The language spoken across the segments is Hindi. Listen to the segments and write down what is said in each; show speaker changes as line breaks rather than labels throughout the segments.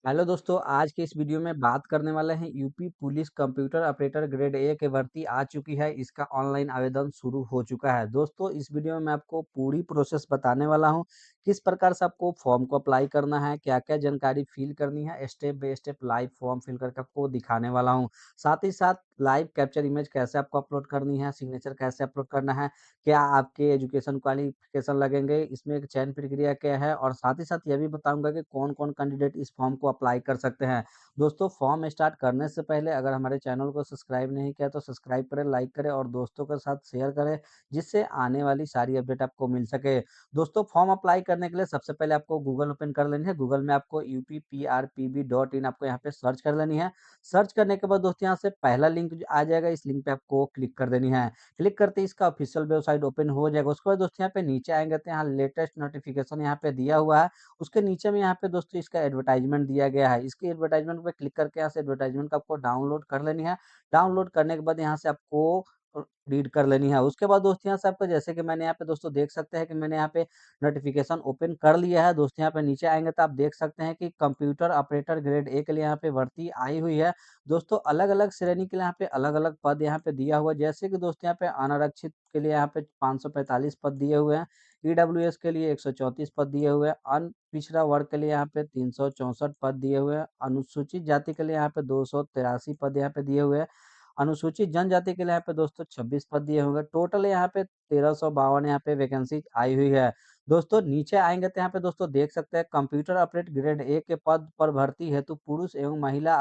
हेलो दोस्तों, आज के इस वीडियो में बात करने वाले हैं UP police computer operator grade A की भर्ती आ चुकी है। इसका ऑनलाइन आवेदन शुरू हो चुका है। दोस्तों, इस वीडियो में मैं आपको पूरी प्रोसेस बताने वाला हूं, किस प्रकार से आपको फॉर्म को अप्लाई करना है, क्या-क्या जानकारी फिल करनी है, step by step live form fill करके आपको दिखाने वाला हूं। साथ ही साथ लाइव कैप्चर इमेज कैसे आपको अपलोड करनी है, सिग्नेचर कैसे अपलोड करना है, क्या आपके एजुकेशन क्वालिफिकेशन लगेंगे, इसमें एक चयन प्रक्रिया क्या है और साथ ही साथ ये भी बताऊँगा कि कौन-कौन कैंडिडेट इस फॉर्म को अप्लाई कर सकते हैं। दोस्तों, फॉर्म स्टार्ट करने से पहले अगर हमारे चैनल को सब्सक्राइब नहीं किया तो सब्सक्राइब करें, लाइक करें और दोस्तों के साथ शेयर करें, जिससे आने वाली सारी अपडेट आपको मिल सके। दोस्तों, फॉर्म अप्लाई करने के लिए सबसे पहले आपको गूगल ओपन कर लेनी है। गूगल में आपको UPPRPB.in आपको यहाँ पे सर्च कर लेनी है। सर्च करने के बाद दोस्तों यहाँ से पहला लिंक जो आ जाएगा, इस लिंक पे आपको क्लिक कर देनी है। क्लिक करते ही इसका ऑफिशियल वेबसाइट ओपन हो जाएगा। उसके बाद दोस्तों यहाँ पे नीचे आएँगे तो यहाँ लेटेस्ट नोटिफ़िकेशन यहाँ पे दिया हुआ है। उसके नीचे में यहाँ पे दोस्तों इसका एडवर्टाइज़मेंट दिया गया है। इसके एडवर्टाइज़मेंट पे क्लिक करके यहाँ से एडवर्टाइज़मेंट को आपको डाउनलोड कर लेनी है। डाउनलोड करने के बाद यहाँ से आपको रीड कर लेनी है। उसके बाद दोस्तों यहाँ से आपको जैसे कि मैंने यहाँ पे दोस्तों देख सकते हैं कि मैंने यहाँ पे नोटिफ़िकेशन ओपन कर लिया है। दोस्तों यहाँ पे नीचे आएँगे तो आप देख सकते हैं कि कंप्यूटर ऑपरेटर ग्रेड ए के लिए यहाँ पे भर्ती आई हुई है। दोस्तों, अलग-अलग श्रेणी के लिए यहाँ पे अलग-अलग पद यहाँ पे दिया हुआ है। जैसे कि दोस्तों यहाँ पे अनारक्षित के लिए यहाँ पे 545 पद दिए हुए हैं। ईडब्ल्यूएस के लिए 134 पद दिए हुए हैं। पिछड़ा वर्ग के लिए यहाँ पे 364 पद दिए हुए हैं। अनुसूचित जाति के लिए यहाँ पे 283 पद यहाँ पे दिए हुए हैं। अनुसूचित जनजाति के लिए यहाँ पे दोस्तों 26 पद दिए होंगे। टोटल यहाँ पे 1352 यहाँ पे वैकेंसी आई हुई है। दोस्तों, नीचे आएँगे तो यहाँ पे दोस्तों देख सकते हैं कंप्यूटर ऑपरेटर ग्रेड ए के पद पर भर्ती हेतु पुरुष एवं महिला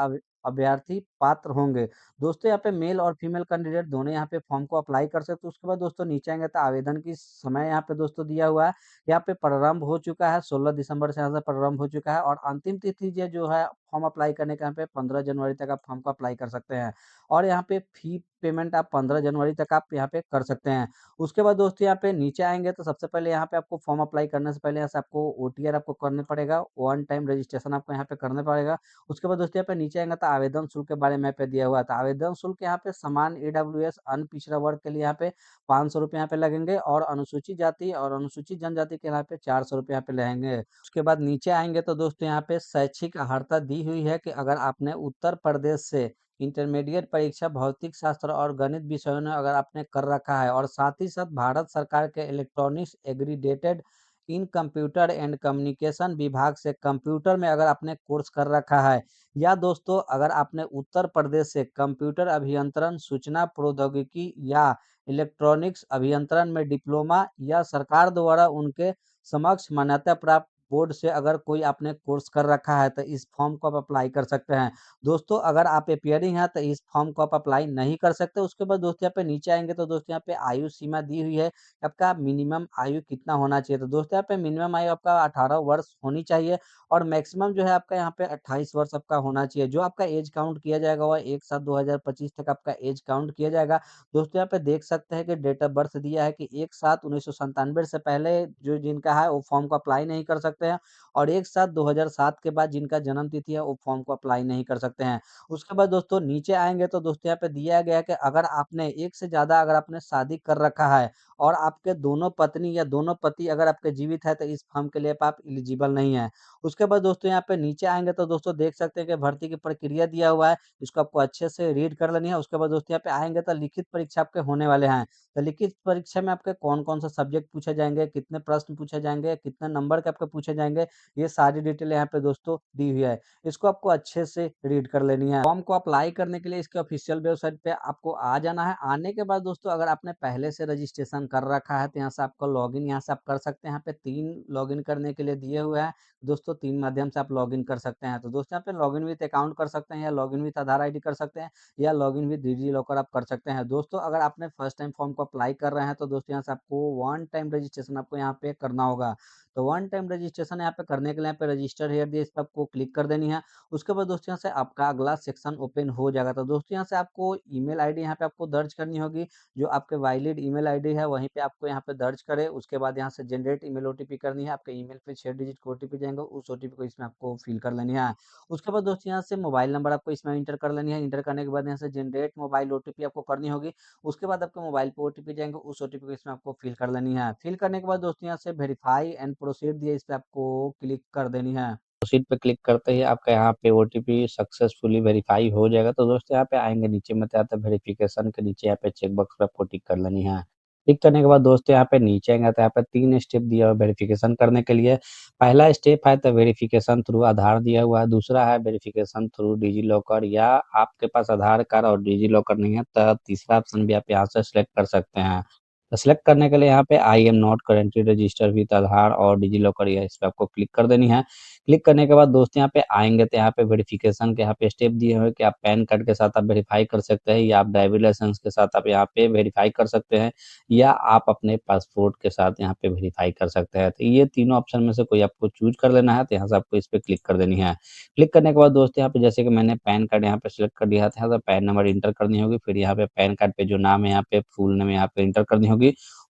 अभ्यर्थी पात्र होंगे। दोस्तों, यहाँ पे मेल और फीमेल कैंडिडेट दोनों यहाँ पे फॉर्म को अप्लाई कर सकते हो। उसके बाद दोस्तों नीचे आएँगे तो आवेदन की समय यहाँ पे दोस्तों दिया हुआ है। यहाँ पे प्रारंभ हो चुका है, 16 दिसंबर से यहाँ से प्रारंभ हो चुका है और अंतिम तिथि जो है फॉर्म अप्लाई करने का यहाँ पे 15 जनवरी तक आप फॉर्म को अप्लाई कर सकते हैं और यहाँ पे फी पेमेंट आप 15 जनवरी तक आप यहाँ पे कर सकते हैं। उसके बाद दोस्तों यहाँ पे नीचे आएँगे तो सबसे पहले यहाँ पे आपको फॉर्म अप्लाई करने से पहले यहाँ से आपको ओटीआर आपको करना पड़ेगा, वन टाइम रजिस्ट्रेशन आपको यहाँ पे करना पड़ेगा। उसके बाद दोस्तों यहाँ पे नीचे आएँगे तो आवेदन शुल्क के बारे में यहाँ पे दिया हुआ था। आवेदन शुल्क यहाँ पे समान ईडब्ल्यूएस अन्य पिछड़ा वर्ग के लिए यहाँ पे ₹500 यहाँ पे लगेंगे और अनुसूचित जाति और अनुसूचित जनजाति के यहाँ पे ₹400 यहाँ पे लगेंगे। उसके बाद नीचे आएँगे तो दोस्तों यहाँ पे शैक्षिक अर्हता दी हुई है कि अगर आपने उत्तर प्रदेश से इंटरमीडिएट परीक्षा भौतिक शास्त्र और गणित विषयों में अगर आपने कर रखा है और साथ ही साथ भारत सरकार के electronics accredited in computer and communication विभाग से कंप्यूटर में अगर आपने कोर्स कर रखा है या दोस्तों अगर आपने उत्तर प्रदेश से कंप्यूटर अभियंत्रण सूचना प्रौद्योगिकी या इलेक्ट्रॉनिक्स अभियंत्रण में डिप्लोमा या सरकार द्वारा उनके समक्ष मान्यता प्राप्त बोर्ड से अगर कोई आपने कोर्स कर रखा है तो इस फॉर्म को आप अप्लाई कर सकते हैं। दोस्तों, अगर आप अपीयरिंग हैं तो इस फॉर्म को आप अप्लाई नहीं कर सकते। उसके बाद दोस्तों यहाँ पे नीचे आएँगे तो दोस्तों यहाँ पे आयु सीमा दी हुई है, आपका मिनिमम आयु कितना होना चाहिए। तो दोस्तों यहाँ पे मिनिमम आयु आपका 18 वर्ष होनी चाहिए और मैक्सिमम जो है आपका यहाँ पे 28 वर्ष आपका होना चाहिए। जो आपका एज काउंट किया जाएगा वह 1/7/2025 तक आपका एज काउंट किया जाएगा। दोस्तों, यहाँ पे देख सकते हैं कि डेट ऑफ बर्थ दिया है कि 1/7/1997 से पहले जो जिनका है वो फॉर्म को अप्लाई नहीं कर सकते हैं और 1/7/2007 के बाद जिनका जन्म तिथि है वो फॉर्म को अप्लाई नहीं कर सकते हैं। उसके बाद दोस्तों नीचे आएँगे तो दोस्तों यहाँ पे दिया गया है कि अगर आपने एक से ज़्यादा अगर आपने शादी कर रखा है और आपके दोनों पत्नी या दोनों पति अगर आपके जीवित है तो इस फॉर्म के लिए आप एलिजिबल नहीं हैं। उसके बाद दोस्तों यहाँ पे नीचे आएँगे तो दोस्तों देख सकते हैं कि भर्ती की प्रक्रिया दिया हुआ है, इसको आपको अच्छे से रीड कर लेनी है। उसके बाद दोस्तों यहाँ पे आएँगे तो लिखित परीक्षा आपके होने वाले हैं। तो लिखित परीक्षा में आपके कौन-कौन से सब्जेक्ट पूछे जाएँगे, कितने प्रश्न पूछे जाएँगे, कितने नंबर के आपके पूछे जाएँगे, ये सारी डिटेल यहाँ पे दोस्तों दी हुई है। इसको आपको अच्छे से रीड कर लेनी है। फॉर्म को अप्लाई करने के लिए इसके ऑफिशियल वेबसाइट पे आपको आ जाना है। आने के बाद दोस्तों अगर आपने पहले से रजिस्ट्रेशन कर रखा है तो यहाँ से आपका लॉगिन यहाँ से आप कर सकते हैं। यहाँ पे 3 लॉगिन करने के लिए दिए हुए हैं। दोस्तों 3 माध्यम से आप लॉगिन कर सकते हैं। तो दोस्तों यहाँ पे लॉगिन विथ अकाउंट कर सकते हैं या लॉगिन विथ आधार आईडी कर सकते हैं या लॉगिन विथ डिजिलॉकर आप कर सकते हैं। दोस्तों, अगर आपने फर्स्ट टाइम फॉर्म को अप्लाई कर रहे हैं तो दोस्तों यहाँ से आपको वन टाइम रजिस्ट्रेशन आपको यहाँ पे करना होगा। तो वन टाइम रजिस्ट्रेशन यहाँ पे करने के लिए यहाँ पे रजिस्टर हियर दिए इस पे आपको क्लिक कर देनी है। उसके बाद दोस्तों यहाँ से आपका अगला सेक्शन ओपन हो जाएगा। तो दोस्तों यहाँ से आपको ईमेल आईडी यहाँ पे आपको दर्ज करनी होगी। जो आपके वैलिड ईमेल आईडी है वहीं पे आपको यहाँ पे दर्ज करें। उसके बाद यहाँ से जनरेट ईमेल ओटीपी करनी है। आपके ईमेल पे 6 डिजिट का ओटीपी जाएँगे, उस ओटीपी को इसमें आपको फिल कर लेनी है। उसके बाद दोस्तों यहाँ से मोबाइल नंबर आपको इसमें एंटर कर लेनी है। एंटर करने के बाद यहाँ से जनरेट मोबाइल ओटीपी आपको करनी होगी। उसके बाद आपके मोबाइल पे ओटीपी जाएँगे, उस ओटीपी को इसमें आपको फिल कर लेनी है। फिल करने के बाद दोस्तों यहाँ से वेरीफाई एंड प्रोसीड दिए इस पे आपको क्लिक कर देनी है। प्रोसीड पे क्लिक करते ही आपका यहाँ पे ओटीपी सक्सेसफुली वेरीफाई हो जाएगा। तो दोस्तों यहाँ पे आएँगे नीचे में तो आता है वेरिफिकेशन के नीचे यहाँ पे चेक बॉक्स पे आपको टिक कर लेनी है। टिक करने के बाद दोस्तों यहाँ पे नीचे आएँगे तो यहाँ पे 3 स्टेप दिया हुआ है वेरिफिकेशन करने के लिए। पहला स्टेप है तो वेरिफिकेशन थ्रू आधार दिया हुआ है, दूसरा है वेरिफिकेशन थ्रू डिजिलॉकर या आपके पास आधार कार्ड और डिजिलॉकर नहीं है तो तीसरा ऑप्शन भी आप यहाँ से सिलेक्ट कर सकते हैं। तो सिलेक्ट करने के लिए यहाँ पे I am not currently registered with Aadhaar और डिजिलॉकर या इस पे आपको क्लिक कर देनी है। क्लिक करने के बाद दोस्तों यहाँ पे आएँगे तो यहाँ पे वेरिफिकेशन के यहाँ पे स्टेप दिए हुए हैं कि आप पैन कार्ड के साथ आप वेरीफाई कर सकते हैं या आप ड्राइविंग लाइसेंस के साथ आप यहाँ पे वेरीफाई कर सकते हैं या आप अपने पासपोर्ट के साथ यहाँ पे वेरीफाई कर सकते हैं। तो ये तीनों ऑप्शन में से कोई आपको चूज़ कर लेना है, तो यहाँ से आपको इस पे क्लिक कर देनी है। क्लिक करने के बाद दोस्तों यहाँ पे जैसे कि मैंने पैन कार्ड यहाँ पे सिलेक्ट कर लिया था, यहाँ पे पैन नंबर एंटर करनी होगी, फिर यहाँ पे पैन कार्ड पे जो नाम है यहाँ पे फुल नेम यहाँ पे एंटर करनी होगी।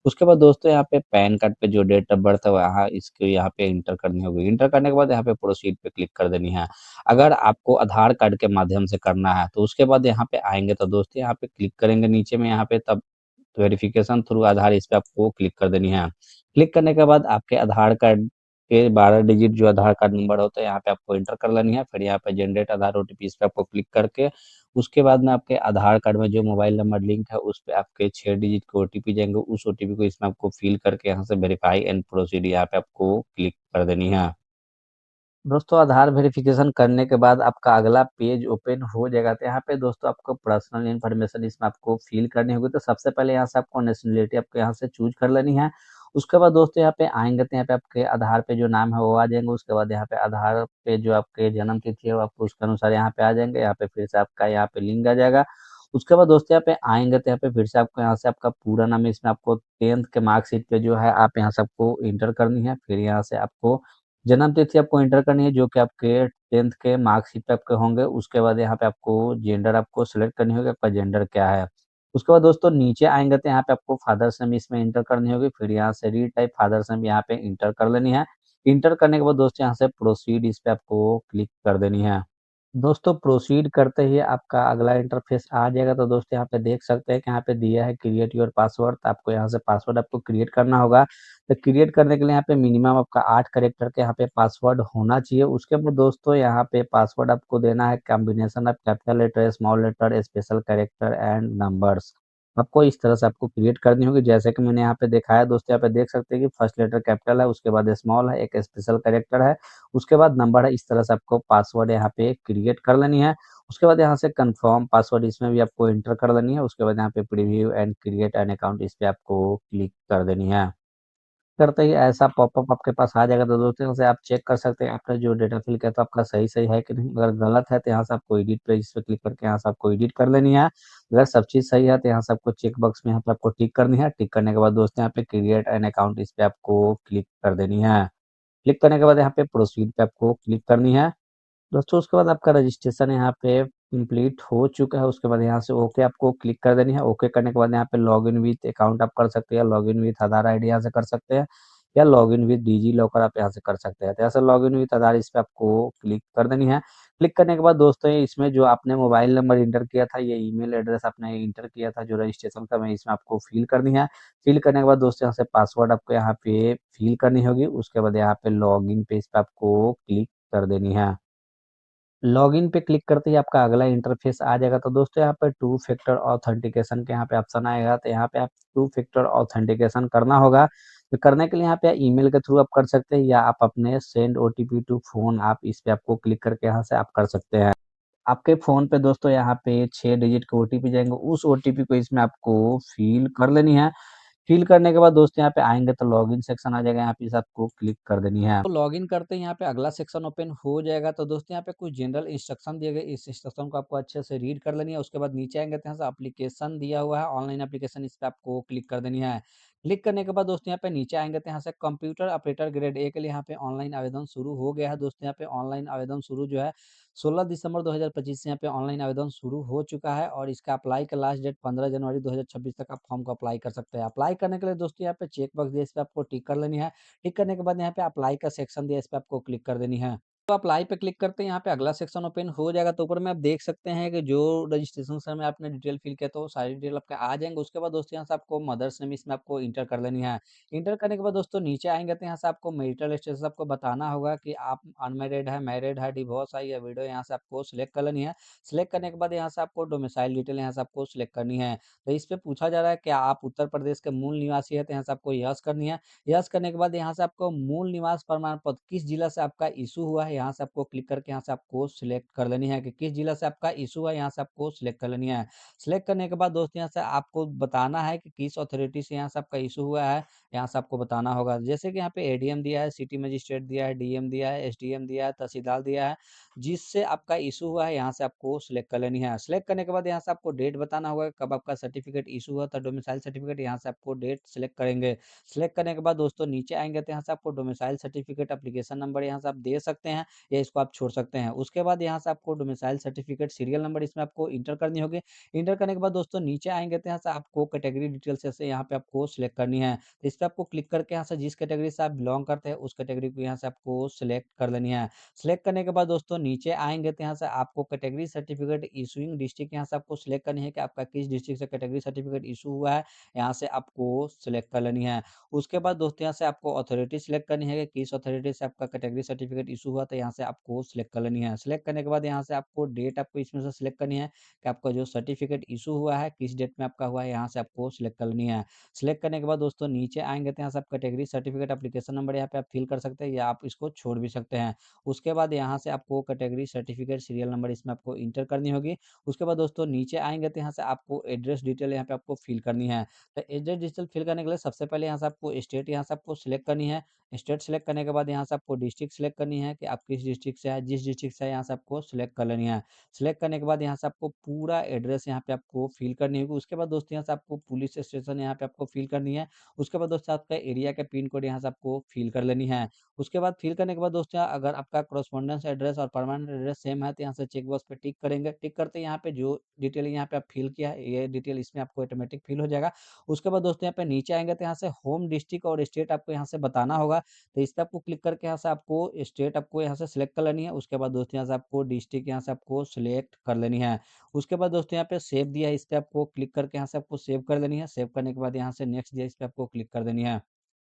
उसके बाद दोस्तों यहाँ पे पैन कार्ड पे जो डेट ऑफ बर्थ है वहाँ इसको यहाँ पे एंटर करनी होगी। एंटर करने के बाद यहाँ पे प्रोसीड पे क्लिक कर देनी है। अगर आपको आधार कार्ड के माध्यम से करना है, तो उसके बाद यहाँ पे आएँगे तो दोस्तों यहाँ पे क्लिक करेंगे नीचे में यहाँ पे तब वेरिफिकेशन थ्रू आधार इस पे आपको क्लिक कर देनी है। क्लिक करने के बाद आपके आधार कार्ड के 12 डिजिट जो आधार कार्ड नंबर होता है यहाँ पे आपको एंटर कर लेनी है। फिर यहाँ पे जनरेट आधार ओटीपी इस पे आपको क्लिक करके उसके बाद में आपके आधार कार्ड में जो मोबाइल नंबर लिंक है उस पे आपके 6 डिजिट के ओटीपी जाएँगे। उस ओटीपी को इसमें आपको फिल करके यहाँ से वेरीफाई एंड प्रोसीड यहाँ पे आपको क्लिक कर देनी है। दोस्तों आधार वेरिफ़िकेशन करने के बाद आपका अगला पेज ओपन हो जाएगा, तो यहाँ पे दोस्तों आपको पर्सनल इन्फॉर्मेशन इसमें आपको फ़िल करनी होगी। तो सबसे पहले यहाँ से आपको नेशनैलिटी आपको यहाँ से चूज़ कर लेनी है। उसके बाद दोस्तों यहाँ पे आएँगे तो यहाँ पे आपके आधार पे जो नाम है वो आ जाएँगे। उसके बाद यहाँ पे आधार पे जो आपके जन्म तिथि है वो आपको उसके अनुसार यहाँ पे आ जाएँगे। यहाँ पे फिर से आपका यहाँ पे लिंग आ जाएगा। उसके बाद दोस्तों यहाँ पे आएँगे तो यहाँ पे फिर से आपको यहाँ से आपका पूरा नाम इसमें आपको 10th के मार्कशीट पे जो है आप यहाँ से आपको एंटर करनी है। फिर यहाँ से आपको जन्म तिथि आपको एंटर करनी है जो कि आपके 10th के मार्कशीट पे आपके होंगे। उसके बाद यहाँ पे आपको जेंडर आपको सिलेक्ट करनी होगी, आपका जेंडर क्या है। उसके बाद दोस्तों नीचे आएँगे तो यहाँ पे आपको फादर्स नेम इसमें एंटर करनी होगी, फिर यहाँ से रीटाइप फादर्स नेम यहाँ पे एंटर कर लेनी है। एंटर करने के बाद दोस्तों यहाँ से प्रोसीड इस पे आपको क्लिक कर देनी है। दोस्तों प्रोसीड करते ही आपका अगला इंटरफ़ेस आ जाएगा, तो दोस्तों यहाँ पे देख सकते हैं कि यहाँ पे दिया है क्रिएट योर पासवर्ड, तो आपको यहाँ से पासवर्ड आपको क्रिएट करना होगा। तो क्रिएट करने के लिए यहाँ पे मिनिमम आपका 8 कैरेक्टर का यहाँ पे पासवर्ड होना चाहिए। उसके बाद दोस्तों यहाँ पे पासवर्ड आपको देना है combination of capital letter, small letter, special character and numbers. आपको इस तरह से आपको क्रिएट करनी होगी, जैसे कि मैंने यहाँ पे दिखाया दोस्तों, यहाँ पे देख सकते हैं कि फर्स्ट लेटर कैपिटल है, उसके बाद स्मॉल है, एक स्पेशल कैरेक्टर है, उसके बाद नंबर है। इस तरह से आपको पासवर्ड यहाँ पे क्रिएट कर लेनी है। उसके बाद यहाँ से कंफर्म पासवर्ड इसमें भी आपको एंटर कर देनी है। उसके बाद यहाँ पे preview and create an account इस पे आपको क्लिक कर देनी है। करते ही ऐसा पॉपअप आपके पास आ जाएगा, तो दोस्तों से आप चेक कर सकते हैं आपका जो डेटा फिल किया था आपका सही-सही है कि नहीं। अगर गलत है तो यहाँ से आपको एडिट पे इस पे क्लिक करके यहाँ से आपको एडिट कर लेनी है। अगर सब चीज़ सही है तो यहाँ से आपको चेक बॉक्स में यहाँ पे आपको टिक करनी है। टिक करने के बाद दोस्तों यहाँ पे क्रिएट एन अकाउंट इस पे आपको क्लिक कर देनी है। क्लिक करने के बाद यहाँ पे प्रोसीड पे आपको क्लिक करनी है। दोस्तों उसके बाद आपका रजिस्ट्रेशन यहाँ पे कंप्लीट हो चुका है। उसके बाद यहाँ से ओके आपको क्लिक कर देनी है। ओके करने के बाद यहाँ पे लॉगिन विथ अकाउंट आप कर सकते हैं, लॉगिन विथ आधार आईडी यहाँ से कर सकते हैं या लॉगिन विथ डिजी लॉकर आप यहाँ से कर सकते हैं। तो यहाँ से लॉगिन विथ आधार इस पे आपको क्लिक कर देनी है। क्लिक करने के बाद दोस्तों इसमें जो आपने मोबाइल नंबर इंटर किया था, ये ईमेल एड्रेस आपने इंटर किया था जो रजिस्ट्रेशन का, मैं इसमें आपको फिल करनी है। फिल करने के बाद दोस्तों यहाँ से पासवर्ड आपको यहाँ पे फिल करनी होगी। उसके बाद यहाँ पे लॉगिन पे इस पे आपको क्लिक कर देनी है। लॉगिन पे क्लिक करते ही आपका अगला इंटरफ़ेस आ जाएगा। तो दोस्तों यहाँ पे टू फैक्टर ऑथेंटिकेशन के यहाँ पे ऑप्शन आएगा, तो यहाँ पे आप टू फैक्टर ऑथेंटिकेशन करना होगा। तो करने के लिए यहाँ पे ईमेल के थ्रू आप कर सकते हैं या आप अपने सेंड ओटीपी टू फ़ोन आप इस पे आपको क्लिक करके यहाँ से आप कर सकते हैं। आपके फ़ोन पे दोस्तों यहाँ पे 6 डिजिट के ओटीपी जाएँगे, उस ओटीपी को इसमें आपको फ़िल कर लेनी है। फ़िल करने के बाद दोस्तों यहाँ पे आएँगे तो लॉगिन सेक्शन आ जाएगा, यहाँ पे इसे आपको क्लिक कर देनी है। तो लॉगिन करते ही यहाँ पे अगला सेक्शन ओपन हो जाएगा, तो दोस्तों यहाँ पे कुछ जनरल इंस्ट्रक्शन दिए गए, इस इंस्ट्रक्शन को आपको अच्छे से रीड कर लेनी है। उसके बाद नीचे आएँगे तो यहाँ से एप्लीकेशन दिया हुआ है, ऑनलाइन एप्लीकेशन इस पे आपको क्लिक कर देनी है। क्लिक करने के बाद दोस्तों यहाँ पे नीचे आएँगे तो यहाँ से कंप्यूटर ऑपरेटर ग्रेड ए के लिए यहाँ पे ऑनलाइन आवेदन शुरू हो गया है। दोस्तों यहाँ पे ऑनलाइन आवेदन शुरू जो है 16 दिसंबर 2025 से यहाँ पे ऑनलाइन आवेदन शुरू हो चुका है और इसका अप्लाई का लास्ट डेट 15 जनवरी 2026 तक आप फॉर्म को अप्लाई कर सकते हैं। अप्लाई करने के लिए दोस्तों यहाँ पे चेक बॉक्स दिया, इस पे आपको टिक कर लेनी है। टिक करने के बाद यहाँ पे अप्लाई का सेक्शन दिया, इस पे आपको क्लिक कर देनी है। तो आप लाइव पे क्लिक करते हैं, यहाँ पे अगला सेक्शन ओपन हो जाएगा, तो ऊपर में आप देख सकते हैं कि जो रजिस्ट्रेशन समय आपने डिटेल फिल किया, तो सारी डिटेल आपके आ जाएँगे। उसके बाद दोस्तों यहाँ से आपको मदर्स नेम इसमें आपको इंटर कर लेनी है। इंटर करने के बाद दोस्तों नीचे आएँगे तो यहाँ से आपको मैरिटल स्टेटस आपको बताना होगा कि आप अनमैरिड है, मैरिड है, डिवोर्स है या विडो, यहाँ से आपको सिलेक्ट कर लेनी है। सिलेक्ट करने के बाद यहाँ से आपको डोमिसाइल डिटेल यहाँ से आपको सिलेक्ट करनी है। तो इस पे पूछा जा रहा है कि आप उत्तर प्रदेश के मूल निवासी हैं, तो यहाँ से आपको यस करनी है। यस करने के बाद यहाँ से आपको मूल निवास प्रमाण पत्र किस जिला से आपका इश्यू हुआ है, यहाँ से आपको क्लिक करके यहाँ से आपको सिलेक्ट कर लेनी है कि किस जिला से आपका इश्यू हुआ है, यहाँ से आपको सिलेक्ट कर लेनी है। सिलेक्ट करने के बाद दोस्तों यहाँ से आपको बताना है कि किस अथॉरिटी से यहाँ से आपका इश्यू हुआ है, यहाँ से आपको बताना होगा। जैसे कि यहाँ पे एडीएम दिया है, सिटी मजिस्ट्रेट दिया है, डीएम दिया है, एसडीएम दिया है, तहसीलदार दिया है, जिससे आपका इश्यू हुआ है, यहाँ से आपको सिलेक्ट कर लेनी है। सिलेक्ट करने के बाद यहाँ से आपको डेट बताना होगा कि कब आपका सर्टिफिकेट इश्यू हुआ था, डोमिसाइल सर्टिफिकेट, यहाँ से आपको डेट सिलेक्ट करेंगे। सिलेक्ट करने के बाद दोस्तों नीचे आएँगे तो यहाँ से आपको डोमिसाइल सर्टिफिकेट एप्लीकेशन नंबर यहाँ से आप दे सकते हैं या इसको आप छोड़ सकते हैं। उसके बाद यहाँ से आपको डोमिसाइल सर्टिफिकेट सीरियल नंबर इसमें आपको इंटर करनी होगी। इंटर करने के बाद दोस्तों नीचे आएँगे तो यहाँ से आपको कैटेगरी डिटेल्स ऐसे यहाँ पे आपको सिलेक्ट करनी है। तो इस पे आपको क्लिक करके यहाँ से जिस कैटेगरी से आप बिलॉन्ग करते हैं उस कैटेगरी को यहाँ से आपको सिलेक्ट कर लेनी है। सिलेक्ट करने के बाद दोस्तों नीचे आएँगे तो यहाँ से आपको कैटेगरी सर्टिफिकेट इश्यूइंग डिस्ट्रिक्ट यहाँ से आपको सिलेक्ट करनी है कि आपका किस डिस्ट्रिक्ट से कैटेगरी सर्टिफिकेट इश्यू हुआ है, यहाँ से आपको सिलेक्ट कर लेनी है। उसके बाद दोस्तों यहाँ से आपको अथॉरिटी सिलेक्ट करनी है कि किस अथॉरिटी से आपका कैटेगरी सर्टिफिकेट इशू हुआ, तो यहाँ से आपको सिलेक्ट कर लेनी है। सिलेक्ट करने के बाद यहाँ से आपको डेट आपको इसमें से सिलेक्ट करनी है कि आपका जो सर्टिफिकेट इशू हुआ है किस डेट में आपका हुआ है, यहाँ से आपको सिलेक्ट कर लेनी है। सिलेक्ट करने के बाद दोस्तों नीचे आएंगे तो यहाँ से आप कैटेगरी सर्टिफिकेट एप्लीकेशन नंबर यहाँ पे आप फिल कर सकते हैं या आप इसको छोड़ भी सकते हैं। उसके बाद यहाँ से आपको कैटेगरी सर्टिफिकेट सीरियल नंबर इसमें आपको इंटर करनी होगी। उसके बाद दोस्तों नीचे आएंगे तो यहाँ से आपको एड्रेस डिटेल यहाँ पे आपको फिल करनी है। तो एजेड डिजिटल फिल करने के लिए सबसे पहले यहाँ से आपको स्टेट यहाँ से आपको सिलेक्ट करनी है। स्टेट सिलेक्ट करने के बाद यहाँ से आपको डिस्ट्रिक्ट सिलेक्ट करनी है कि आप किस डिस्ट्रिक्ट से हैं, जिस डिस्ट्रिक्ट से हैं यहाँ से आपको सिलेक्ट कर लेनी है। सिलेक्ट करने के बाद यहाँ से आपको पूरा एड्रेस यहाँ पे आपको फिल करनी होगी। उसके बाद दोस्तों यहाँ से आपको पुलिस स्टेशन यहाँ पे आपको फिल करनी है। उसके बाद दोस्तों आपका एरिया का पिन कोड यहाँ से आपको फिल कर लेनी है। उसके बाद फिल करने के बाद दोस्तों अगर आपका कॉरेस्पॉन्डेंस एड्रेस और परमानेंट एड्रेस सेम है तो यहाँ से चेक बॉक्स पे टिक करेंगे। टिक करते यहाँ पे जो डिटेल यहाँ पे आप फिल किया है ये डिटेल इसमें आपको ऑटोमेटिक फिल हो जाएगा। उसके बाद दोस्तों यहाँ पे नीचे आएँगे तो यहाँ से होम डिस्ट्रिक्ट और स्टेट आपको यहाँ से बताना होगा। तो इस पे आपको क्लिक करके यहाँ से आपको स्टेट आपको यहाँ से सिलेक्ट कर लेनी है। उसके बाद दोस्तों यहाँ से आपको डिस्ट्रिक्ट यहाँ से आपको सिलेक्ट कर लेनी है। उसके बाद दोस्तों यहाँ पे सेव दिया है, इस पे आपको क्लिक करके यहाँ से आपको सेव कर देनी है। सेव करने के बाद यहाँ से नेक्स्ट दिया है, इस पे आपको क्लिक कर देनी है।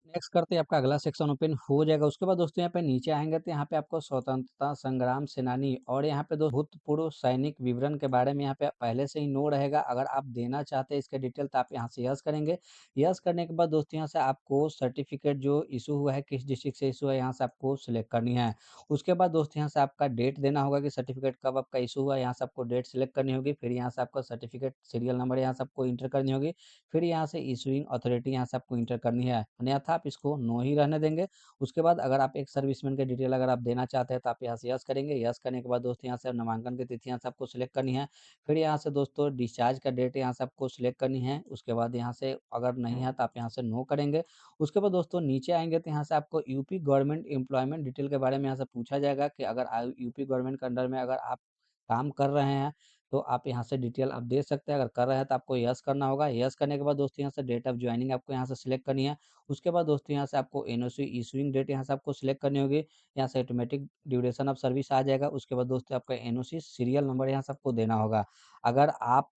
नेक्स्ट करते ही आपका अगला सेक्शन ओपन हो जाएगा। उसके बाद दोस्तों यहाँ पे नीचे आएँगे तो यहाँ पे आपको स्वतंत्रता संग्राम सेनानी और यहाँ पे दो भूतपूर्व सैनिक विवरण के बारे में यहाँ पे पहले से ही नो रहेगा। अगर आप देना चाहते हैं इसके डिटेल तो आप यहाँ से यस करेंगे। यस करने के बाद दोस्तों यहाँ से आपको सर्टिफिकेट जो इश्यू हुआ है, किस डिस्ट्रिक्ट से इश्यू है, यहाँ से आपको सिलेक्ट करनी है। उसके बाद दोस्तों यहाँ से आपका डेट देना होगा कि सर्टिफिकेट कब आपका इश्यू हुआ है, यहाँ से आपको डेट सिलेक्ट करनी होगी। फिर यहाँ से आपका सर्टिफिकेट सीरियल नंबर यहाँ से आपको इंटर करनी होगी। फिर यहाँ से इश्यूइंग अथॉरिटी यहाँ से आपको इंटर करनी है, अन्यथा आप इसको नो ही रहने देंगे। उसके बाद अगर आप एक सर्विसमैन की डिटेल अगर आप देना चाहते हैं तो आप यहाँ से यस करेंगे। यस करने के बाद दोस्तों यहाँ से नामांकन की तिथि यहाँ से आपको सिलेक्ट करनी है। फिर यहाँ से दोस्तों डिस्चार्ज का डेट यहाँ से आपको सिलेक्ट करनी है। उसके बाद यहाँ से अगर नहीं है तो आप यहाँ से नो करेंगे। उसके बाद दोस्तों नीचे आएंगे तो यहाँ से आपको यूपी गवर्नमेंट एम्प्लॉयमेंट डिटेल के बारे में यहाँ से पूछा जाएगा कि अगर यूपी गवर्नमेंट के अंडर में अगर आप काम कर रहे हैं तो आप यहाँ से डिटेल आप दे सकते हैं। अगर कर रहे हैं तो आपको यस करना होगा। यस करने के बाद दोस्तों यहाँ से डेट ऑफ जॉइनिंग आपको यहाँ से सिलेक्ट करनी है। उसके बाद दोस्तों यहाँ से आपको एनओसी इशूइंग डेट यहाँ से आपको सिलेक्ट करनी होगी। यहाँ से ऑटोमेटिक ड्यूरेशन ऑफ सर्विस आ जाएगा। उसके बाद दोस्तों आपका एनओसी सीरियल नंबर यहाँ से आपको देना होगा। अगर आप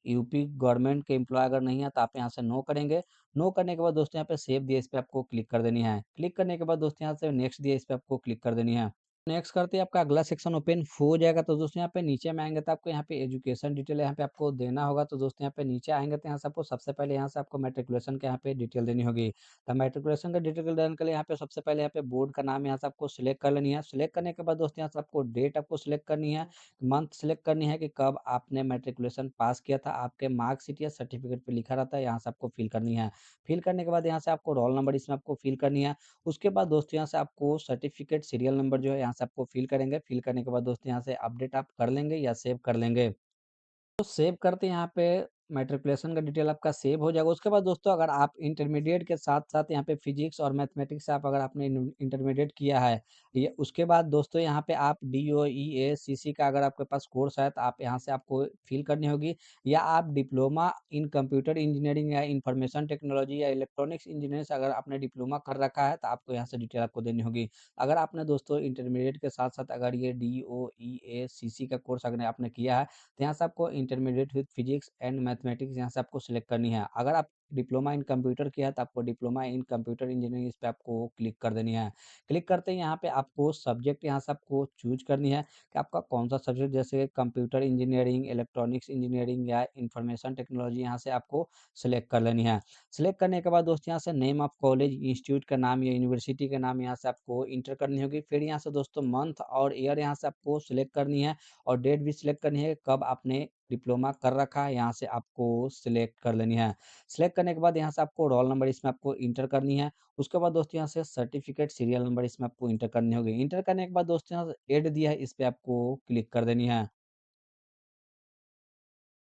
यूपी गवर्नमेंट के एम्प्लॉय अगर नहीं है तो आप यहाँ से नो करेंगे। नो करने के बाद दोस्तों यहाँ पे सेव दिया, इस पे आपको क्लिक कर देनी है। क्लिक करने के बाद दोस्तों यहाँ से नेक्स्ट दिया, इस पे आपको क्लिक कर देनी है। नेक्स्ट करते ही आपका अगला सेक्शन ओपन हो जाएगा। तो दोस्तों यहाँ पे नीचे में आएँगे तो आपको यहाँ पे एजुकेशन डिटेल यहाँ पे आपको देना होगा। तो दोस्तों यहाँ पे नीचे आएँगे तो यहाँ से आपको सबसे पहले यहाँ से आपको मैट्रिकुलेशन के यहाँ पे डिटेल देनी होगी। तो मैट्रिकुलेशन का डिटेल देने के लिए यहाँ पे सबसे पहले यहाँ पे बोर्ड का नाम यहाँ से आपको सिलेक्ट कर लेनी है। सिलेक्ट करने के बाद दोस्तों यहाँ से आपको डेट आपको सिलेक्ट करनी है, मंथ सिलेक्ट करनी है कि कब आपने मैट्रिकुलेशन पास किया था। आपके मार्कशीट या सर्टिफिकेट पे लिखा रहता है, यहाँ से आपको फिल करनी है। फिल करने के बाद यहाँ से आपको रोल नंबर इसमें आपको फिल करनी है। उसके बाद दोस्तों यहाँ से आपको सर्टिफिकेट सीरियल नंबर जो है यहाँ से आपको फिल करेंगे। फिल करने के बाद दोस्तों यहाँ से अपडेट आप कर लेंगे या सेव कर लेंगे। तो सेव करते हैं यहाँ पे मैट्रिकुलेशन का डिटेल आपका सेव हो जाएगा। उसके बाद दोस्तों अगर आप इंटरमीडिएट के साथ-साथ यहाँ पे फिजिक्स और मैथमेटिक्स से आप अगर आपने इंटरमीडिएट किया है, ये उसके बाद दोस्तों यहाँ पे आप डीओईए, सीसी का अगर आपके पास कोर्स है तो आप यहाँ से आपको फिल करनी होगी, या आप डिप्लोमा इन कंप्यूटर इंजीनियरिंग या इंफॉर्मेशन टेक्नोलॉजी या इलेक्ट्रॉनिक्स इंजीनियरिंग से अगर आपने डिप्लोमा कर रखा है तो आपको यहाँ से डिटेल आपको देनी होगी। अगर आपने दोस्तों इंटरमीडिएट के साथ-साथ अगर ये डीओईए, सीसी का कोर्स अगर आपने किया है, तो यहाँ से आपको intermediate with physics and mathematics यहाँ से आपको सिलेक्ट करनी है। अगर आप डिप्लोमा इन कंप्यूटर किया है तो आपको डिप्लोमा इन कंप्यूटर इंजीनियरिंग इस पे आपको क्लिक कर देनी है। क्लिक करते ही यहाँ पे आपको सब्जेक्ट यहाँ से आपको चूज़ करनी है कि आपका कौन-सा सब्जेक्ट, जैसे कंप्यूटर इंजीनियरिंग, इलेक्ट्रॉनिक्स इंजीनियरिंग या इंफॉर्मेशन टेक्नोलॉजी यहाँ से आपको सिलेक्ट कर लेनी है। सिलेक्ट करने के बाद दोस्तों यहाँ से नेम ऑफ कॉलेज, इंस्टीट्यूट का नाम या यूनिवर्सिटी का नाम यहाँ से आपको इंटर करनी होगी। फिर यहाँ से दोस्तों मंथ और ईयर यहाँ से आपको सिलेक्ट करनी है, और डेट भी सिलेक्ट करनी है कब आपने डिप्लोमा कर रखा है, यहाँ से आपको सिलेक्ट कर लेनी है। सिलेक्ट करने के बाद यहाँ से आपको रोल नंबर इसमें आपको इंटर करनी है। उसके बाद दोस्तों यहाँ से सर्टिफिकेट सीरियल नंबर इसमें आपको इंटर करनी होगी। इंटर करने के बाद दोस्तों यहाँ से ऐड दिया है, इस पे आपको क्लिक कर देनी है।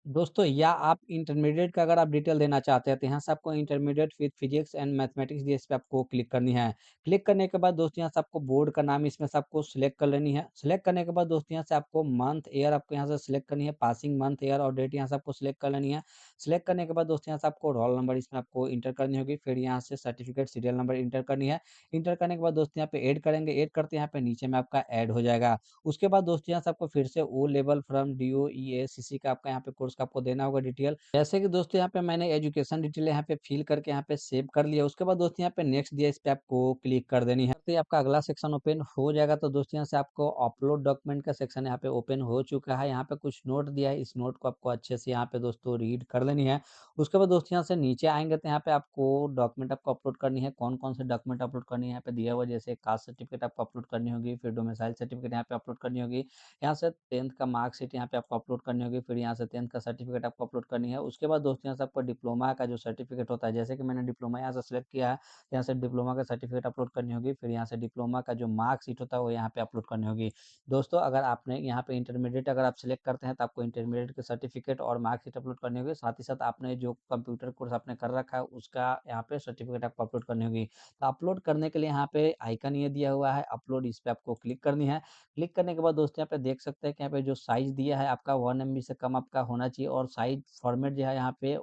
दोस्तों या आप इंटरमीडिएट का अगर आप डिटेल देना चाहते हैं तो यहाँ से आपको intermediate with physics and mathematics दी, इस पे आपको क्लिक करनी है। क्लिक करने के बाद दोस्तों यहाँ से आपको बोर्ड का नाम इसमें से आपको सिलेक्ट कर लेनी है। सिलेक्ट करने के बाद दोस्तों यहाँ से आपको मंथ ईयर आपको यहाँ से सिलेक्ट करनी है, पासिंग मंथ ईयर और डेट यहाँ से आपको सिलेक्ट कर लेनी है। सिलेक्ट करने के बाद दोस्तों यहाँ से आपको रोल नंबर इसमें आपको इंटर करनी होगी, फिर यहाँ से सर्टिफिकेट सीरियल नंबर इंटर करनी है। इंटर करने के बाद दोस्तों यहाँ पे ऐड करेंगे, ऐड करते यहाँ पे नीचे में आपका ऐड हो जाएगा। उसके बाद दोस्तों यहाँ से आपको फिर से ओ लेवल फ्रॉम डीओईएसीसी का आपका यहाँ पे कोर्स का आपको देना होगा डिटेल। जैसे कि दोस्तों यहाँ पे मैंने एजुकेशन डिटेल यहाँ पे फिल करके यहाँ पे सेव कर लिया। उसके बाद दोस्तों यहाँ पे नेक्स्ट दिया, इस पे आपको क्लिक कर देनी है। तो ये आपका अगला सेक्शन ओपन हो जाएगा। तो दोस्तों यहाँ से आपको अपलोड डॉक्यूमेंट का सेक्शन यहाँ पे ओपन हो चुका है। यहाँ पे कुछ नोट दिया है, इस नोट को आपको अच्छे से यहाँ पे दोस्तों रीड कर लेनी है। उसके बाद दोस्तों यहाँ से नीचे आएंगे तो यहाँ पे आपको डॉक्यूमेंट आपको अपलोड करनी है। कौन कौन से डॉक्यूमेंट अपलोड करनी है यहाँ पे दिया हुआ है, जैसे कास्ट सर्टिफिकेट आपको अपलोड करनी होगी, फिर डोमिसाइल सर्टिफिकेट यहाँ पे अपलोड करनी होगी, यहाँ से 10th का मार्कशीट यहाँ पे आपको अपलोड करनी होगी, फिर यहाँ से 10th का सर्टिफिकेट आपको अपलोड करनी है। उसके बाद दोस्तों यहाँ से आपको डिप्लोमा का जो सर्टिफिकेट होता है, जैसे कि मैंने डिप्लोमा यहाँ से सिलेक्ट किया है, यहाँ से डिप्लोमा का सर्टिफिकेट अपलोड करनी होगी, फिर यहाँ से डिप्लोमा का जो मार्कशीट होता है वो यहाँ पे अपलोड करनी होगी। दोस्तों अगर आपने यहाँ पे इंटरमीडिएट अगर आप सिलेक्ट करते हैं तो आपको इंटरमीडिएट के सर्टिफिकेट और मार्कशीट अपलोड करनी होगी, साथ ही साथ आपने जो कंप्यूटर कोर्स आपने कर रखा है उसका यहाँ पे सर्टिफिकेट आपको अपलोड करनी होगी। तो अपलोड करने के लिए यहाँ पे आइकन ये दिया हुआ है अपलोड, इस पे आपको क्लिक करनी है। क्लिक करने के बाद दोस्तों यहाँ पे देख सकते हैं कि यहाँ पे जो साइज़ दिया है आपका 1 एमबी से कम आपका होना चाहिए, और साइज़ फॉर्मेट जो है यहाँ पे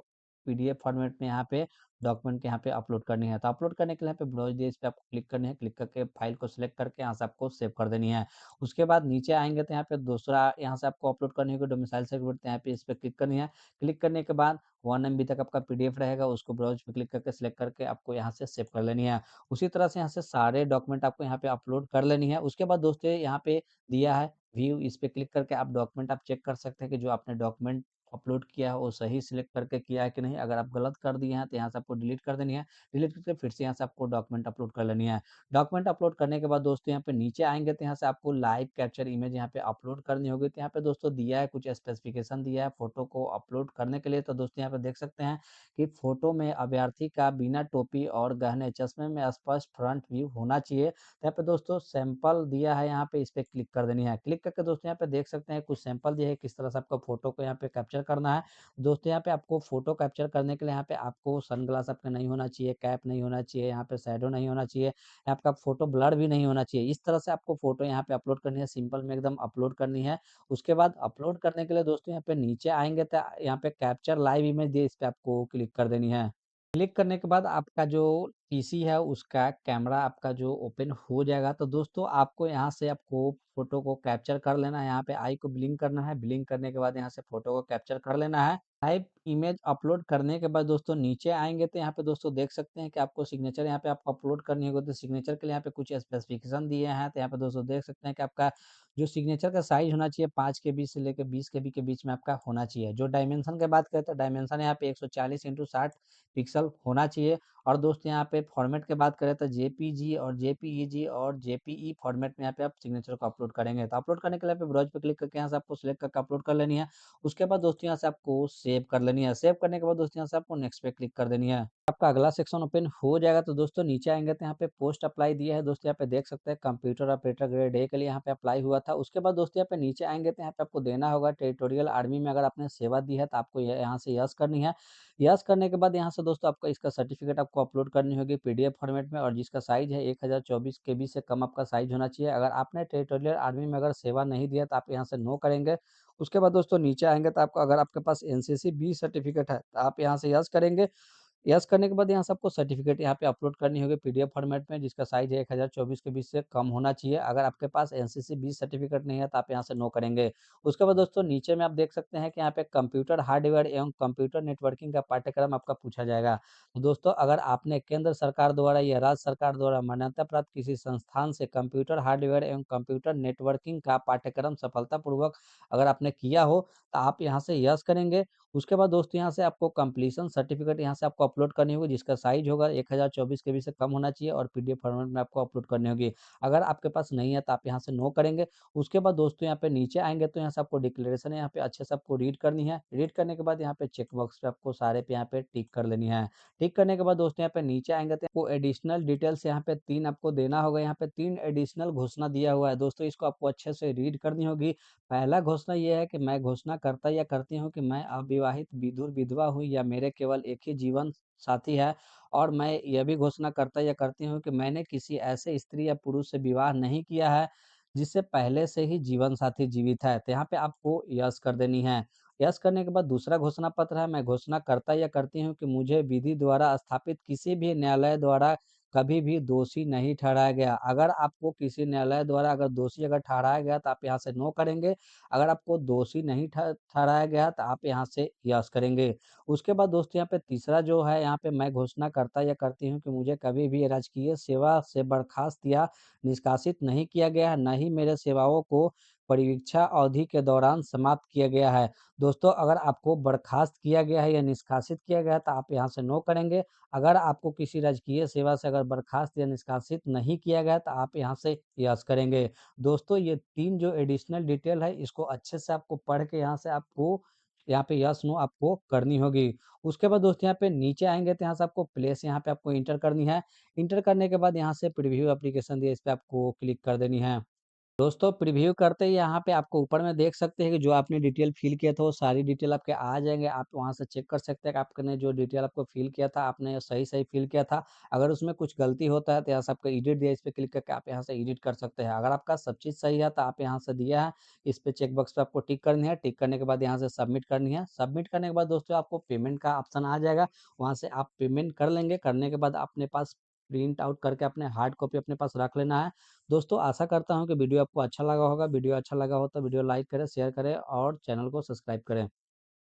पीडीएफ फॉर्मेट में यहाँ पे डॉक्यूमेंट के यहाँ पे अपलोड करनी है। तो अपलोड करने के लिए यहाँ पे ब्राउज़ दिया, इस पे आपको क्लिक करनी है। क्लिक करके फाइल को सिलेक्ट करके यहाँ से आपको सेव कर देनी है। उसके बाद नीचे आएँगे तो यहाँ पे दूसरा यहाँ से आपको अपलोड करनी होगी डोमिसाइल सर्टिफिकेट, तो यहाँ पे इस पे क्लिक करनी है। क्लिक करने के बाद 1 एमबी तक आपका पीडीएफ रहेगा, उसको ब्राउज़ पे क्लिक करके सिलेक्ट करके आपको यहाँ से सेव कर लेनी है। उसी तरह से यहाँ से सारे डॉक्यूमेंट आपको यहाँ पे अपलोड कर लेनी है। उसके बाद दोस्तों यहाँ पे दिया है व्यू, इस पे क्लिक करके आप डॉक्यूमेंट आप चेक कर सकते हैं कि जो आपने डॉक्यूमेंट अपलोड किया है वो सही सिलेक्ट करके किया है कि नहीं। अगर आप गलत कर दिए हैं तो यहाँ से आपको डिलीट कर देनी है। डिलीट करके फिर से यहाँ से आपको डॉक्यूमेंट अपलोड कर लेनी है। डॉक्यूमेंट अपलोड करने के बाद दोस्तों यहाँ पे नीचे आएँगे तो यहाँ से आपको लाइव कैप्चर इमेज यहाँ पे अपलोड करनी होगी। तो यहाँ पे दोस्तों दिया है, कुछ स्पेसिफिकेशन दिया है फ़ोटो को अपलोड करने के लिए। तो दोस्तों यहाँ पे देख सकते हैं कि फ़ोटो में अभ्यर्थी का बिना टोपी और गहने चश्मे में स्पष्ट फ्रंट व्यू होना चाहिए। तो यहाँ पे दोस्तों सैंपल दिया है, यहाँ पे इस पे क्लिक कर देनी है। क्लिक करके दोस्तों यहाँ पे देख सकते हैं कुछ सैंपल दिया है, किस तरह से आपको फ़ोटो को यहाँ पे कैप्चर करना है। दोस्तों यहाँ पे आपको फ़ोटो कैप्चर करने के लिए यहाँ पे आपको सनग्लास आपका नहीं होना चाहिए, कैप नहीं होना चाहिए, यहाँ पे शैडो नहीं होना चाहिए, आपका फ़ोटो ब्लर भी नहीं होना चाहिए। इस तरह से आपको फ़ोटो यहाँ पे अपलोड करनी है, सिंपल में एकदम अपलोड करनी है। उसके बाद अपलोड करने के लिए दोस्तों यहाँ पे नीचे आएँगे तो यहाँ पे कैप्चर लाइव इमेज दिए, इस पे आपको क्लिक कर देनी है। क्लिक करने के बाद आपका जो पीसी है उसका कैमरा आपका जो ओपन हो जाएगा। तो दोस्तों आपको यहाँ से आपको फ़ोटो को कैप्चर कर लेना है। यहाँ पे आई को ब्लिंक करना है, ब्लिंक करने के बाद यहाँ से फ़ोटो को कैप्चर कर लेना है। लाइव इमेज अपलोड करने के बाद दोस्तों नीचे आएँगे तो यहाँ पे दोस्तों देख सकते हैं कि आपको सिग्नेचर यहाँ पे आपको अपलोड करनी होगी। तो सिग्नेचर के लिए यहाँ पे कुछ स्पेसिफिकेशन दिए हैं। तो यहाँ पे दोस्तों देख सकते हैं कि आपका जो सिग्नेचर का साइज़ होना चाहिए 5 केबी से लेके 20 केबी के बीच में आपका होना चाहिए। जो डायमेंशन की बात करें तो डायमेंशन यहाँ पे 140 × 60 पिक्सल होना चाहिए। और दोस्तों यहाँ पे फॉर्मेट की बात करें तो जेपीजी और जेपीईजी और जेपीई फॉर्मेट में यहाँ पे आप सिग्नेचर को अपलोड करेंगे। तो अपलोड करने के लिए यहाँ पे ब्राउज़ पे क्लिक करके यहाँ से आपको सिलेक्ट करके अपलोड कर लेनी है। उसके बाद दोस्तों यहाँ से आपको सेव कर लेनी है। सेव करने के बाद दोस्तों यहाँ से आपको नेक्स्ट पे क्लिक कर देनी है। आपका अगला सेक्शन ओपन हो जाएगा तो दोस्तों नीचे आएँगे तो यहाँ पे पोस्ट अप्लाई दिया है। दोस्तों यहाँ पे देख सकते हैं कंप्यूटर ऑपरेटर ग्रेड ए के लिए यहाँ पे अप्लाई हुआ था। उसके बाद दोस्तों यहाँ पे नीचे आएँगे तो यहाँ पे आपको देना होगा टेरिटोरियल आर्मी में अगर आपने सेवा दी है तो आपको यहाँ से यस करनी है। यस करने के बाद यहाँ से दोस्तों आपका इसका सर्टिफिकेट आपको अपलोड करनी होगी पीडीएफ फॉर्मेट में और जिसका साइज़ है 1024 केबी से कम आपका साइज़ होना चाहिए। अगर आपने टेरिटोरियल आर्मी में अगर सेवा नहीं दिया तो आप यहाँ से नो करेंगे। उसके बाद दोस्तों नीचे आएँगे तो आपको अगर आपके पास एनसीसी बी सर्टिफिकेट है तो आप यहाँ से यस करेंगे। यस करने के बाद यहाँ से आपको सर्टिफिकेट यहाँ पे अपलोड करनी होगी पीडीएफ फॉर्मेट में जिसका साइज़ है 1024 के बीच से कम होना चाहिए। अगर आपके पास एनसीसी बी सर्टिफिकेट नहीं है तो आप यहाँ से नो करेंगे। उसके बाद दोस्तों नीचे में आप देख सकते हैं कि यहाँ पे कंप्यूटर हार्डवेयर एवं कंप्यूटर नेटवर्किंग का पाठ्यक्रम आपका पूछा जाएगा। तो दोस्तों अगर आपने केंद्र सरकार द्वारा या राज्य सरकार द्वारा मान्यता प्राप्त किसी संस्थान से कंप्यूटर हार्डवेयर एवं कंप्यूटर नेटवर्किंग का पाठ्यक्रम सफलतापूर्वक अगर आपने किया हो तो आप यहाँ से यस करेंगे। उसके बाद दोस्तों यहाँ से आपको कंप्लीशन सर्टिफिकेट यहाँ से आपको अपलोड करनी होगी जिसका साइज़ होगा 1024 केबी से कम होना चाहिए और पीडीएफ फॉर्मेट में आपको अपलोड करनी होगी। अगर आपके पास नहीं है तो आप यहाँ से नो करेंगे। उसके बाद दोस्तों यहाँ पे नीचे आएँगे तो यहाँ से आपको डिक्लेरेशन है यहाँ पे अच्छे से आपको रीड करनी है। रीड करने के बाद यहाँ पे चेक बॉक्स पे आपको सारे पे यहाँ पे टिक कर लेनी है। टिक करने के बाद दोस्तों यहाँ पे नीचे आएँगे तो आपको एडिशनल डिटेल्स यहाँ पे 3 आपको देना होगा। यहाँ पे 3 एडिशनल घोषणा दिया हुआ है। दोस्तों इसको आपको अच्छे से रीड करनी होगी। पहला घोषणा ये है कि मैं घोषणा करता या करती हूँ कि मैं अविवाहित विधुर विधवा हूँ या मेरे केवल एक ही जीवन साथी है और मैं यह भी घोषणा करता या करती हूँ कि मैंने किसी ऐसे स्त्री या पुरुष से विवाह नहीं किया है जिससे पहले से ही जीवन साथी जीवित है। तो यहाँ पे आपको यस कर देनी है। यस करने के बाद दूसरा घोषणा पत्र है मैं घोषणा करता या करती हूँ कि मुझे विधि द्वारा स्थापित किसी भी न्यायालय द्वारा कभी भी दोषी नहीं ठहराया गया। अगर आपको किसी न्यायालय द्वारा अगर दोषी अगर ठहराया गया तो आप यहाँ से नो करेंगे। अगर आपको दोषी नहीं ठहराया गया तो आप यहाँ से यस करेंगे। उसके बाद दोस्तों यहाँ पे तीसरा जो है यहाँ पे मैं घोषणा करता या करती हूँ कि मुझे कभी भी राजकीय सेवा से बर्खास्त या निष्कासित नहीं किया गया है, न ही मेरे सेवाओं को परिवीक्षा अवधि के दौरान समाप्त किया गया है। दोस्तों अगर आपको बर्खास्त किया गया है या निष्कासित किया गया है तो आप यहाँ से नो करेंगे। अगर आपको किसी राजकीय सेवा से अगर बर्खास्त या निष्कासित नहीं किया गया तो आप यहाँ से यस करेंगे। दोस्तों ये 3 जो एडिशनल डिटेल है इसको अच्छे से आपको पढ़ के यहाँ से आपको यहाँ पे यस नो आपको करनी होगी। उसके बाद दोस्तों यहाँ पे नीचे आएँगे तो यहाँ से आपको प्लेस यहाँ पे आपको इंटर करनी है। इंटर करने के बाद यहाँ से प्रीव्यू एप्लीकेशन दिया इस पे आपको क्लिक कर देनी है। दोस्तों प्रीव्यू करते ही यहाँ पे आपको ऊपर में देख सकते हैं कि जो आपने डिटेल फ़िल किया था वो सारी डिटेल आपके आ जाएँगे। आप वहाँ से चेक कर सकते हैं कि आपने जो डिटेल आपको फ़िल किया था आपने सही-सही फ़िल किया था। अगर उसमें कुछ गलती होता है तो यहाँ से आपको एडिट दिया है, इस पे क्लिक करके आप यहाँ से एडिट कर सकते हैं। अगर आपका सब चीज़ सही है तो आप यहाँ से दिया है, इस पे चेक बॉक्स पे आपको टिक करनी है। टिक करने के बाद यहाँ से सबमिट करनी है। सबमिट करने के बाद दोस्तों आपको पेमेंट का ऑप्शन आ जाएगा। वहाँ से आप पेमेंट कर लेंगे। करने के बाद अपने पास प्रिंट आउट करके अपने हार्ड कॉपी अपने पास रख लेना है। दोस्तों आशा करता हूँ कि वीडियो आपको अच्छा लगा होगा। वीडियो अच्छा लगा हो तो वीडियो लाइक करें, शेयर करें और चैनल को सब्सक्राइब करें।